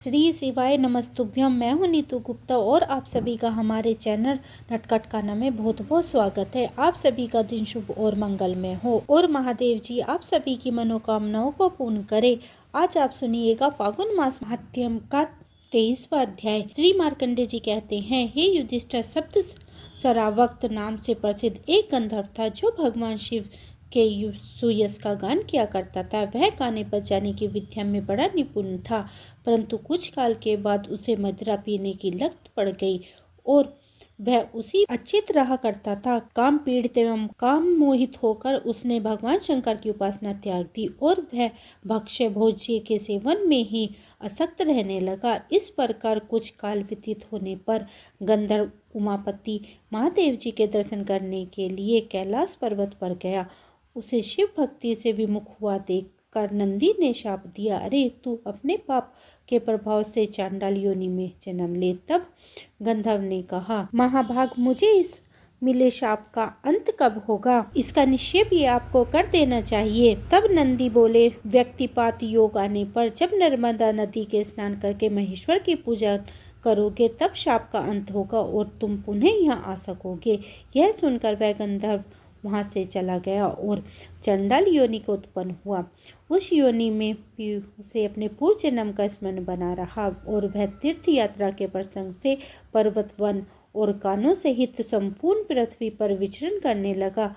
श्री शिवाय नमस्तुभ्यम। मैं हूं नीतू गुप्ता और आप सभी का हमारे चैनल नटखट खाना में बहुत बहुत स्वागत है। आप सभी का दिन शुभ और मंगलमय हो और महादेव जी आप सभी की मनोकामनाओं को पूर्ण करे। आज आप सुनिएगा फागुन मास महात्म्य का 23वां अध्याय। श्री मार्कंडे जी कहते हैं, हे युधिष्ठिर, सप्त सरावक्त नाम से प्रसिद्ध एक गंधर्व था जो भगवान शिव के सुयश का गान किया करता था। वह गाने बजाने की विद्या में बड़ा निपुण था, परंतु कुछ काल के बाद उसे मदिरा पीने की लत पड़ गई और वह उसी अचित रहा करता था। काम पीड़ित एवं काम मोहित होकर उसने भगवान शंकर की उपासना त्याग दी और वह भक्ष्य भोज्य के सेवन में ही आसक्त रहने लगा। इस प्रकार कुछ काल व्यतीत होने पर गंधर्व उमापति महादेव जी के दर्शन करने के लिए कैलाश पर्वत पर गया। उसे शिव भक्ति से विमुख हुआ देखकर नंदी ने शाप दिया, अरे तू अपने पाप के प्रभाव से चांडाल योनि में जन्म ले। तब गंधर्व ने कहा, महाभाग, मुझे इस मिले शाप का अंत कब होगा? इसका निश्चय भी आपको कर देना चाहिए। तब नंदी बोले, व्यक्तिपात योग आने पर जब नर्मदा नदी के स्नान करके महेश्वर की पूजा करोगे तब शाप का अंत होगा और तुम पुनः यहाँ आ सकोगे। यह सुनकर वह गंधर्व वहाँ से चला गया और चंडाल योनि को उत्पन्न हुआ। उस योनि में भी उसे अपने पूर्व जन्म का स्मरण बना रहा और वह तीर्थ यात्रा के प्रसंग से पर्वत, वन और कानों सहित संपूर्ण पृथ्वी पर विचरण करने लगा।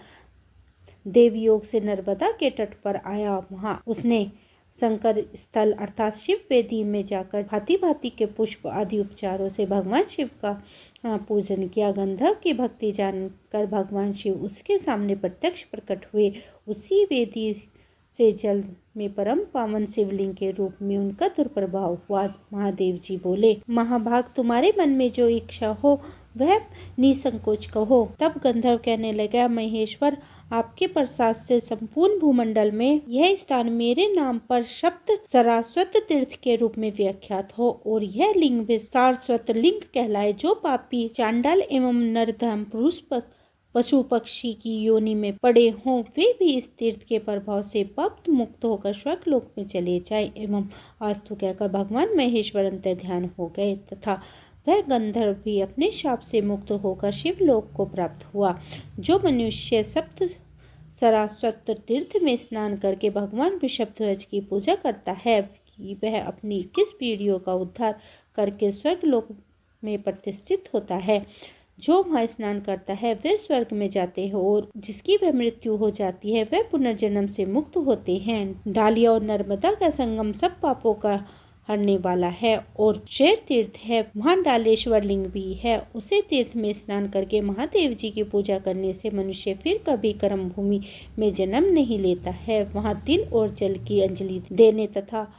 देवयोग से नर्मदा के तट पर आया। वहाँ उसने शंकर स्थल अर्थात शिव वेदी में जाकर भांति भांति के पुष्प आदि उपचारों से भगवान शिव का पूजन किया। गंधर्व की भक्ति जानकर भगवान शिव उसके सामने प्रत्यक्ष प्रकट हुए। उसी वेदी से जल में परम पावन शिवलिंग के रूप में उनका दुर्प्रभाव हुआ। महादेव जी बोले, महाभाग, तुम्हारे मन में जो इच्छा हो वह निसंकोच कहो। तब गंधर्व कहने लगा, महेश्वर, आपके प्रसाद से संपूर्ण भूमंडल में यह स्थान मेरे नाम पर सप्त सारस्वत तीर्थ के रूप में व्याख्यात हो और यह लिंग भी सारस्वत लिंग कहलाए। जो पापी चांडाल एवं नरधम पुरुष पशु पक्षी की योनि में पड़े हों वे भी इस तीर्थ के प्रभाव से पाप मुक्त होकर स्वर्ग लोक में चले जाए। एवं आस्तु कहकर भगवान महेश्वर अंतर ध्यान हो गए तथा वह गंधर्व भी अपने शाप से मुक्त होकर शिवलोक को प्राप्त हुआ। जो मनुष्य सप्त सारस्वत तीर्थ में स्नान करके भगवान वृषभध्वज की पूजा करता है वह अपनी 21 पीढ़ियों का उद्धार करके स्वर्ग लोक में प्रतिष्ठित होता है। जो वहाँ स्नान करता है वे स्वर्ग में जाते हैं और जिसकी वह मृत्यु हो जाती है वह पुनर्जन्म से मुक्त होते हैं। डालिया और नर्मदा का संगम सब पापों का हरने वाला है और शेर तीर्थ है। वहाँ डालेश्वर लिंग भी है। उसे तीर्थ में स्नान करके महादेव जी की पूजा करने से मनुष्य फिर कभी कर्म भूमि में जन्म नहीं लेता है। वहाँ तिल और जल की अंजलि देने तथा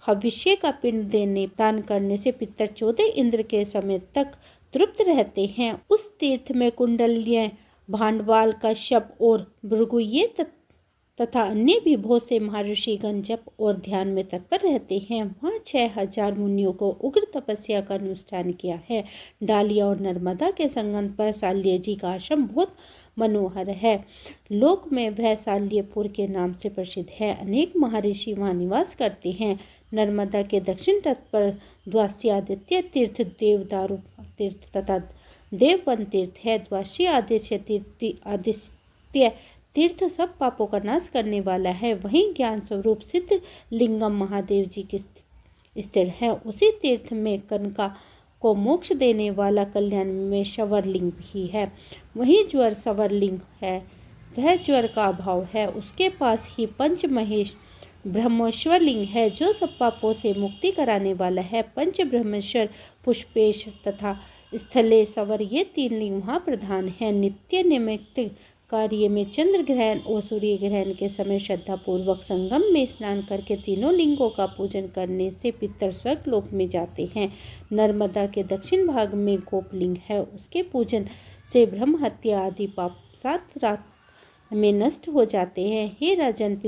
हविष्य का पिंड देने दान करने से पितर 14 इंद्र के समय तक तृप्त रहते हैं। उस तीर्थ में कुंडल्य, भांडवाल, कश्यप और भृगु तथा अन्य भी बहुत से महर्षिगण जप और ध्यान में तत्पर रहते हैं। वहाँ 6000 मुनियों को उग्र तपस्या का अनुष्ठान किया है। डालिया और नर्मदा के संगम पर शाल्य जी का आश्रम बहुत मनोहर है। लोक में वह शाल्यपुर के नाम से प्रसिद्ध है। अनेक महर्षि वहाँ निवास करते हैं। नर्मदा के दक्षिण तट पर द्वास्यादित्य तीर्थ, देवदारू तीर्थ तथा देववन तीर्थ है। द्वासी आदित्य तीर्थ सब पापों का नाश करने वाला है। वहीं ज्ञान स्वरूप सिद्ध लिंगम महादेव जी की स्थिर है। उसी तीर्थ में कनका को मोक्ष देने वाला कल्याण में शवरलिंग भी है। वहीं ज्वर सवरलिंग है, वह ज्वर का अभाव है। उसके पास ही पंच महेश ब्रह्मेश्वर लिंग है जो सब पापों से मुक्ति कराने वाला है। पंच ब्रह्मेश्वर, पुष्पेश तथा स्थले सवर ये 3 लिंग वहाँ प्रधान है। नित्य निमित्त कार्य में चंद्र ग्रहण और सूर्य ग्रहण के समय श्रद्धापूर्वक संगम में स्नान करके तीनों लिंगों का पूजन करने से पितर स्वर्ग लोक में जाते हैं। नर्मदा के दक्षिण भाग में गोपलिंग है। उसके पूजन से ब्रह्म हत्या आदि पाप 7 रात में नष्ट हो जाते हैं। हे राजन,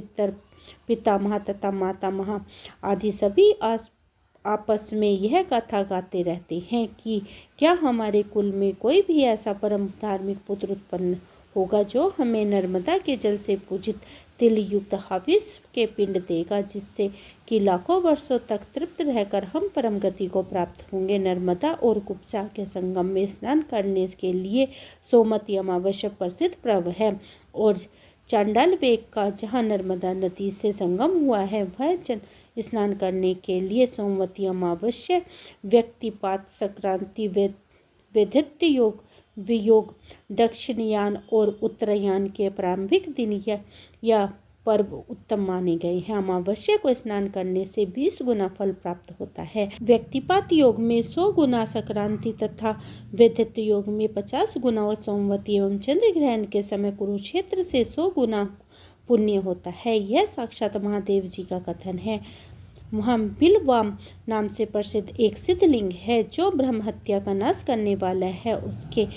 पितामह तथा मातामह आदि सभी आपस में यह गाथा गाते रहते हैं कि क्या हमारे कुल में कोई भी ऐसा परम धार्मिक पुत्र उत्पन्न होगा जो हमें नर्मदा के जल से पूजित तिल युक्त हविष के पिंड देगा, जिससे कि लाखों वर्षों तक तृप्त रहकर हम परम गति को प्राप्त होंगे। नर्मदा और कुब्जा के संगम में स्नान करने के लिए सोमवती अमावस्या प्रसिद्ध पर्व है और चांडाल वेग का जहाँ नर्मदा नदी से संगम हुआ है वह स्नान करने के लिए सोमवती अमावस्या, व्यक्तिपात संक्रांति, वैधत्य योग, वियोग, दक्षिणयान और उत्तरायण के प्रारंभिक दिन या पर्व उत्तम माने गए हैं। अमावस्या को स्नान करने से 20 गुना फल प्राप्त होता है। व्यक्तिपात योग में 100 गुना, संक्रांति तथा वैधत्य योग में 50 गुना और सोमवती एवं चंद्र ग्रहण के समय कुरुक्षेत्र से 100 गुना पुण्य होता है। यह साक्षात महादेव जी का कथन है। वहाँ बिलवाम नाम से प्रसिद्ध एक सिद्धलिंग है जो ब्रह्म हत्या का नाश करने वाला है। उसके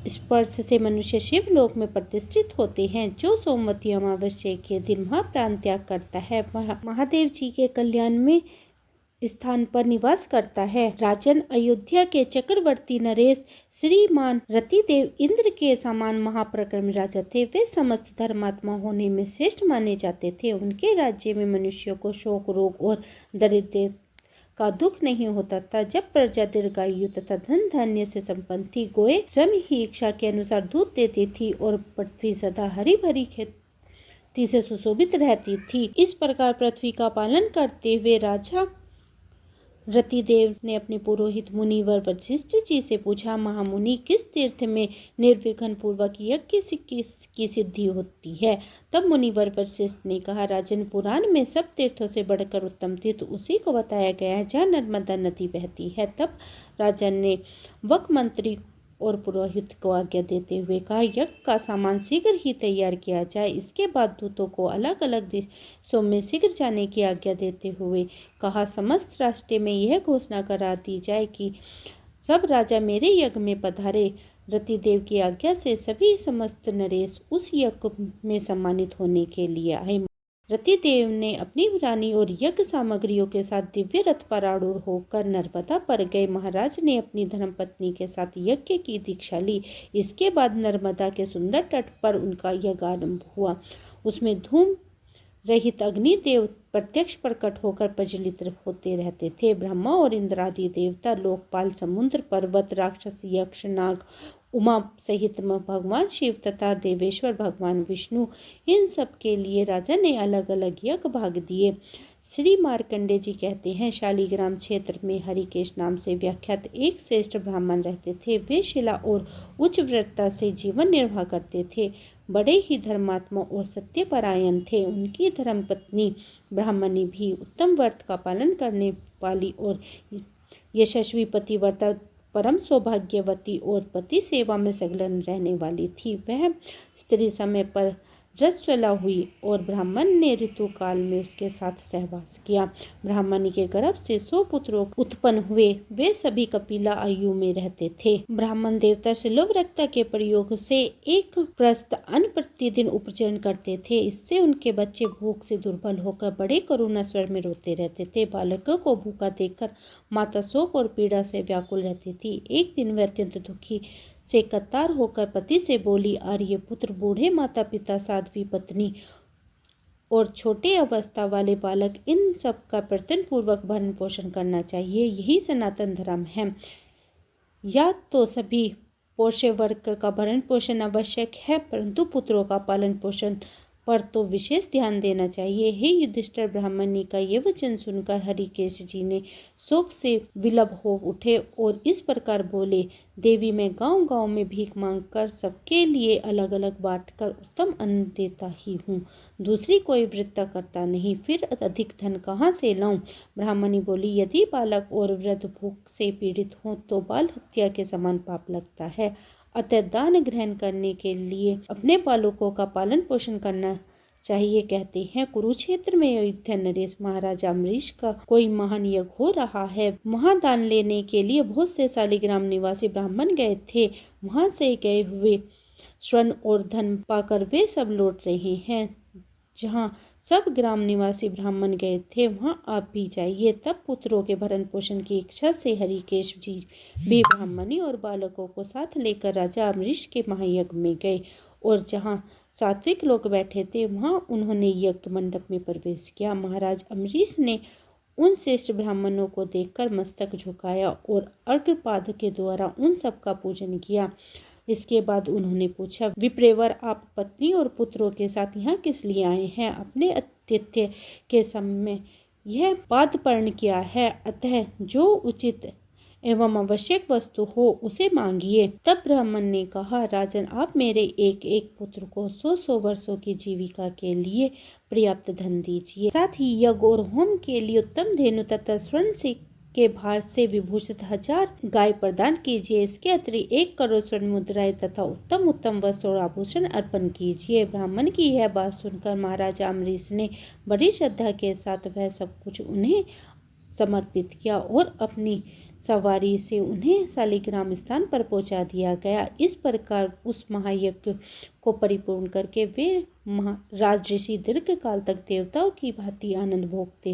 स्पर्श से मनुष्य शिवलोक में प्रतिष्ठित होते हैं। जो सोमवती अमावस्या के दिन महाप्राण त्याग करता है वह महादेव जी के कल्याण में स्थान पर निवास करता है। राजन, अयोध्या के चक्रवर्ती नरेश श्रीमान रतिदेव इंद्र के समान महापराक्रमी राजा थे। वे समस्त धर्मात्मा होने में श्रेष्ठ माने जाते थे। उनके राज्य में मनुष्यों को शोक, रोग और दरिद्र का दुख नहीं होता था। जब प्रजा दीर्घायु तथा धन धान्य से संपन्न थी, गोए स्वयं ही इच्छा के अनुसार दूध देती थी और पृथ्वी सदा हरी भरी खेती से सुशोभित रहती थी। इस प्रकार पृथ्वी का पालन करते हुए राजा रतिदेव ने अपने पुरोहित मुनिवर वशिष्ठ जी से पूछा, महामुनि, किस तीर्थ में निर्विघ्न पूर्वक यज्ञ की सिद्धि होती है? तब मुनिवर वशिष्ठ ने कहा, राजन, पुराण में सब तीर्थों से बढ़कर उत्तम तीर्थ उसी को बताया गया है जहाँ नर्मदा नदी बहती है। तब राजन ने वक मंत्री और पुरोहित को आज्ञा देते हुए कहा, यज्ञ का सामान शीघ्र ही तैयार किया जाए। इसके बाद दूतों को अलग अलग देशों में शीघ्र जाने की आज्ञा देते हुए कहा, समस्त राष्ट्र में यह घोषणा करा दी जाए कि सब राजा मेरे यज्ञ में पधारे। रतिदेव की आज्ञा से सभी समस्त नरेश उस यज्ञ में सम्मानित होने के लिए आए। रतिदेव ने अपनी रानी और यज्ञ सामग्रियों के साथ दिव्य रथ पर आरूढ़ होकर नर्मदा पर गए। महाराज ने अपनी धर्मपत्नी के साथ यज्ञ की दीक्षा ली। इसके बाद नर्मदा के सुंदर तट पर उनका यज्ञ आरंभ हुआ। उसमें धूम रहित अग्निदेव प्रत्यक्ष प्रकट होकर प्रज्वलित होते रहते थे। ब्रह्मा और इंद्र आदि देवता, लोकपाल, समुद्र, पर्वत, राक्षस, यक्ष, नाग, उमा सहित भगवान शिव तथा देवेश्वर भगवान विष्णु, इन सब के लिए राजा ने अलग अलग यज्ञ भाग दिए। श्री मार्कंडे जी कहते हैं, शालीग्राम क्षेत्र में हरिकेश नाम से व्याख्यात एक श्रेष्ठ ब्राह्मण रहते थे। वे शिला और उच्च व्रतता से जीवन निर्वाह करते थे। बड़े ही धर्मात्मा और सत्यपरायण थे। उनकी धर्मपत्नी ब्राह्मणी भी उत्तम व्रत का पालन करने वाली और यशस्वी पतिव्रता, परम सौभाग्यवती और पति सेवा में संलग्न रहने वाली थी। वह स्त्री समय पर रजस्वला हुई और ब्राह्मण ने ऋतु काल में उसके साथ सहवास किया। ब्राह्मणी के गर्भ से 100 पुत्र उत्पन्न हुए। वे सभी कपिला आयु में रहते थे। ब्राह्मण देवता शिलोव्रता के प्रयोग से एक प्रस्त अन्न प्रतिदिन उपचरण करते थे। इससे उनके बच्चे भूख से दुर्बल होकर बड़े करुणा स्वर में रोते रहते थे। बालकों को भूखा देखकर माता शोक और पीड़ा से व्याकुल रहती थी। एक दिन वह अत्यंत दुखी से कतार होकर पति से बोली, आर्य पुत्र, बूढ़े माता पिता, साध्वी पत्नी और छोटे अवस्था वाले बालक, इन सब का प्रयत्न पूर्वक भरण पोषण करना चाहिए। यही सनातन धर्म है। या तो सभी पोष्य वर्ग का भरण पोषण आवश्यक है, परंतु पुत्रों का पालन पोषण पर तो विशेष ध्यान देना चाहिए। हे युधिष्ठिर, ब्राह्मणी का ये वचन सुनकर हरिकेश जी ने शोक से विलप हो उठे और इस प्रकार बोले, देवी, मैं गांव गांव में भीख मांगकर सबके लिए अलग अलग बांटकर उत्तम अन्न देता ही हूँ। दूसरी कोई वृत्ता करता नहीं, फिर अधिक धन कहाँ से लाऊं? ब्राह्मणी बोली, यदि बालक और वृद्ध भूख से पीड़ित हों तो बाल हत्या के समान पाप लगता है। अतः दान ग्रहण करने के लिए अपने बालकों का पालन पोषण करना चाहिए। कहते हैं, कुरुक्षेत्र में अयोध्या नरेश महाराजा अम्बरीश का कोई महान यज्ञ हो रहा है। महादान लेने के लिए बहुत से शालीग्राम निवासी ब्राह्मण गए थे। वहां से गए हुए स्वर्ण और धन पाकर वे सब लौट रहे हैं। जहाँ सब ग्राम निवासी ब्राह्मण गए थे वहां आप भी जाइए। तब पुत्रों के भरण पोषण की इच्छा से हरिकेश जी भी ब्राह्मणी और बालकों को साथ लेकर राजा अम्बरीश के महायज्ञ में गए और जहाँ सात्विक लोग बैठे थे वहाँ उन्होंने यज्ञ मंडप में प्रवेश किया। महाराज अम्बरीश ने उन श्रेष्ठ ब्राह्मणों को देखकर मस्तक झुकाया और अर्घ्यपाद के द्वारा उन सब का पूजन किया। इसके बाद उन्होंने पूछा, विप्रेवर, आप पत्नी और पुत्रों के साथ यहाँ किस लिए आए हैं? अपने आतिथ्य के समय यह पादपर्ण किया है, अतः जो उचित एवं आवश्यक वस्तु हो उसे मांगिए। तब ब्राह्मण ने कहा, राजन, आप मेरे एक एक पुत्र को 100 वर्षों की जीविका के लिए पर्याप्त धन दीजिए। साथ ही यज्ञ और होम के लिए उत्तम धेनु तथा स्वर्ण से के भार से विभूषित 1000 गाय प्रदान कीजिए। इसके अतिरिक्त 1 करोड़ स्वर्ण मुद्राएं तथा उत्तम उत्तम वस्त्र और आभूषण अर्पण कीजिए। ब्राह्मण की यह बात सुनकर महाराजा अम्बरीश ने बड़ी श्रद्धा के साथ वह सब कुछ उन्हें समर्पित किया और अपनी सवारी से उन्हें शालिग्राम स्थान पर पहुंचा दिया गया। इस प्रकार उस महायज्ञ को परिपूर्ण करके वे राजऋषि दीर्घ काल तक देवताओं की भांति आनंद भोगते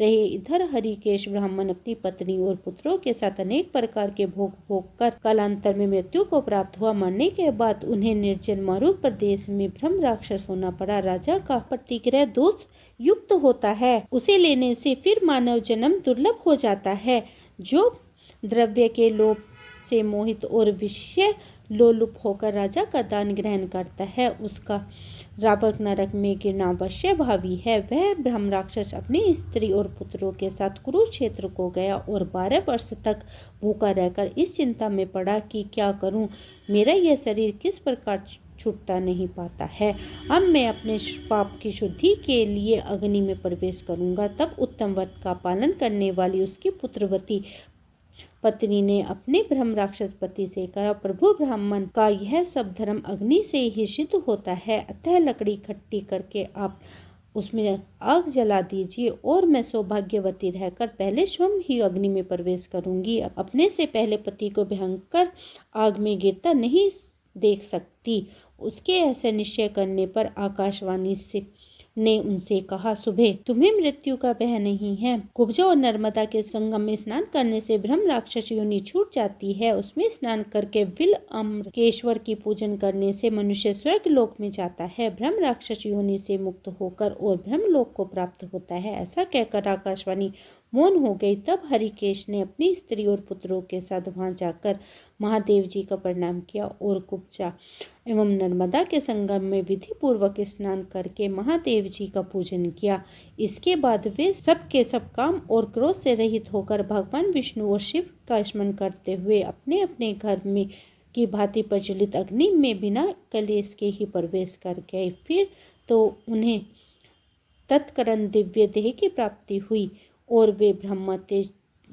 रहे। इधर हरिकेश ब्राह्मण अपनी पत्नी और पुत्रों के साथ अनेक प्रकार के भोग कर कालांतर में मृत्यु को प्राप्त हुआ। मरने के बाद उन्हें निर्जन मारुत प्रदेश में ब्रह्म राक्षस होना पड़ा। राजा का प्रतिग्रह दोष युक्त होता है, उसे लेने से फिर मानव जन्म दुर्लभ हो जाता है। जो द्रव्य के लोभ से मोहित और विषय लोलुप होकर राजा का दान ग्रहण करता है, उसका रावक नरक में गिरना अवश्य भावी है। वह ब्रह्म राक्षस अपनी स्त्री और पुत्रों के साथ कुरुक्षेत्र को गया और 12 वर्ष तक भूखा रहकर इस चिंता में पड़ा कि क्या करूं, मेरा यह शरीर किस प्रकार छूटता नहीं पाता है। अब मैं अपने पाप की शुद्धि के लिए अग्नि में प्रवेश करूंगा। तब उत्तम व्रत का पालन करने वाली उसकी पुत्रवती पत्नी ने अपने ब्रह्म राक्षस पति से कहा, प्रभु ब्राह्मण का यह सब धर्म अग्नि से ही सिद्ध होता है, अतः लकड़ी इकट्ठी करके आप उसमें आग जला दीजिए और मैं सौभाग्यवती रहकर पहले स्वयं ही अग्नि में प्रवेश करूंगी। अपने से पहले पति को भयंकर आग में गिरता नहीं देख सकती। उसके ऐसे निश्चय करने पर आकाशवाणी से ने उनसे कहा, सुबह तुम्हें मृत्यु का भय नहीं है। कुब्जा और नर्मदा के संगम में स्नान करने से ब्रह्म राक्षस योनि छूट जाती है। उसमें स्नान करके विल अम्बकेश्वर की पूजन करने से मनुष्य स्वर्ग लोक में जाता है, ब्रह्म राक्षस योनि से मुक्त होकर और ब्रह्म लोक को प्राप्त होता है। ऐसा कहकर आकाशवाणी मौन हो गई। तब हरिकेश ने अपनी स्त्री और पुत्रों के साथ वहां जाकर महादेव जी का प्रणाम किया और कुब्जा एवं नर्मदा के संगम में विधि पूर्वक स्नान करके महादेव जी का पूजन किया। इसके बाद वे सब के सब काम और क्रोध से रहित होकर भगवान विष्णु और शिव का स्मरण करते हुए अपने अपने घर में की भांति प्रज्वलित अग्नि में बिना कलेश के ही प्रवेश कर गए। फिर तो उन्हें तत्करण दिव्य देह की प्राप्ति हुई और वे ब्रह्म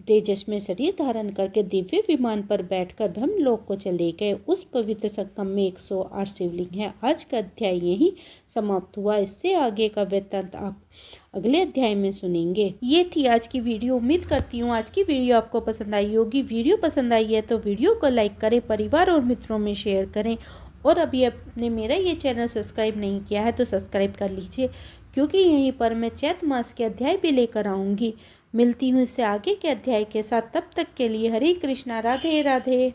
तेजस में शरीर धारण करके दिव्य विमान पर बैठकर ब्रह्मलोक को चले गए। उस पवित्र संगम में 108 शिवलिंग है। आज का अध्याय यही समाप्त हुआ। इससे आगे का वृत्तांत आप अगले अध्याय में सुनेंगे। ये थी आज की वीडियो। उम्मीद करती हूँ आज की वीडियो आपको पसंद आई होगी। वीडियो पसंद आई है तो वीडियो को लाइक करें, परिवार और मित्रों में शेयर करें और अभी आपने मेरा ये चैनल सब्सक्राइब नहीं किया है तो सब्सक्राइब कर लीजिए, क्योंकि यहीं पर मैं चैत मास के अध्याय भी लेकर आऊँगी। मिलती हूँ इससे आगे के अध्याय के साथ। तब तक के लिए हरे कृष्णा, राधे राधे।